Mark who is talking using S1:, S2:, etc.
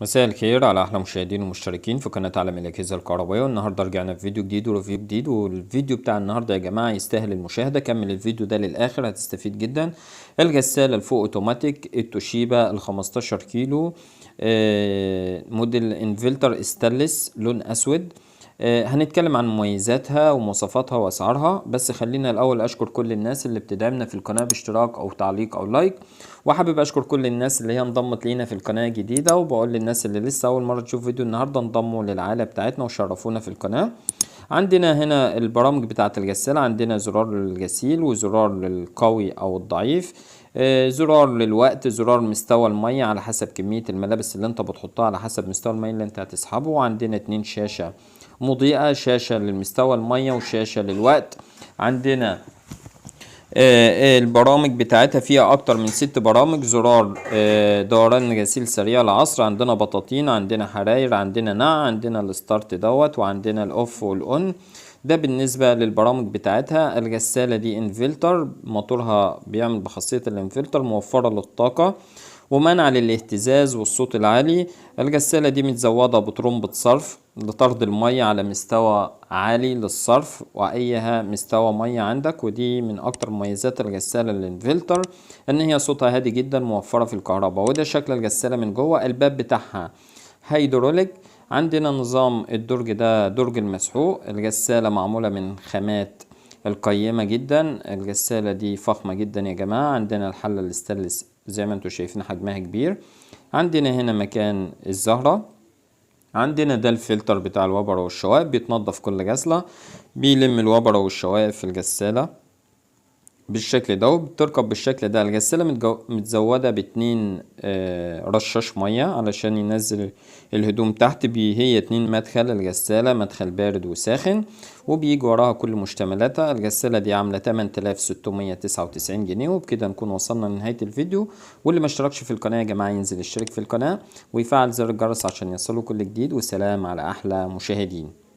S1: مساء الخير على احلى مشاهدين ومشتركين في قناة عالم الاجهزة الكهربائية. والنهارده رجعنا في فيديو جديد وريفيو جديد، والفيديو بتاع النهارده يا جماعة يستاهل المشاهدة. كمل الفيديو ده للاخر هتستفيد جدا. الغسالة الفوق اوتوماتيك التوشيبا ال 15 كيلو، موديل انفلتر استانلس لون اسود. هنتكلم عن مميزاتها ومواصفاتها واسعارها، بس خلينا الاول اشكر كل الناس اللي بتدعمنا في القناة باشتراك او تعليق او لايك، وحابب اشكر كل الناس اللي هي انضمت لينا في القناة جديدة، وبقول للناس اللي لسه اول مرة تشوف فيديو النهاردة انضموا للعائلة بتاعتنا وشرفونا في القناة. عندنا هنا البرامج بتاعة الغسالة، عندنا زرار للغسيل وزرار للقوي او الضعيف، زرار للوقت، زرار مستوى المية على حسب كمية الملابس اللي انت بتحطها على حسب مستوى المية اللي انت هتسحبه، وعندنا 2 شاشة مضيئة، شاشة للمستوى المية وشاشة للوقت. عندنا البرامج بتاعتها فيها اكتر من 6 برامج، زرار دوران غسيل سريع العصر، عندنا بطاطين، عندنا حراير، عندنا نوع، عندنا الستارت دوت، وعندنا الاوف والاون. ده بالنسبة للبرامج بتاعتها. الغسالة دي انفلتر، موتورها بيعمل بخاصية الانفلتر، موفرة للطاقة ومنع للاهتزاز والصوت العالي. الغسالة دي متزودة بطرمبة صرف لطرد المية على مستوى عالي للصرف وأيها مستوى مية عندك، ودي من أكتر مميزات الغسالة الانفلتر، إن هي صوتها هادي جدا، موفرة في الكهرباء. وده شكل الغسالة من جوه. الباب بتاعها هيدروليك. عندنا نظام الدرج، ده درج المسحوق. الغسالة معمولة من خامات القيمة جدا. الغسالة دي فخمة جدا يا جماعة. عندنا الحلة الاستانلس زي ما انتوا شايفين حجمها كبير. عندنا هنا مكان الزهرة. عندنا ده الفلتر بتاع الوبرة والشوائب، بيتنضف كل غسلة، بيلم الوبرة والشوائب في الغسالة بالشكل ده، وبتركب بالشكل ده. الغسالة متزودة باتنين رشاش مية علشان ينزل الهدوم تحت. هي 2 مدخل الغسالة، مدخل بارد وساخن، وبيجي وراها كل مشتملاتها. الغسالة دي عاملة 8699 جنيه. وبكده نكون وصلنا لنهاية الفيديو. واللي ما اشتركش في القناة يا جماعة ينزل يشترك في القناة ويفعل زر الجرس عشان يصله كل جديد. وسلام على أحلى مشاهدين.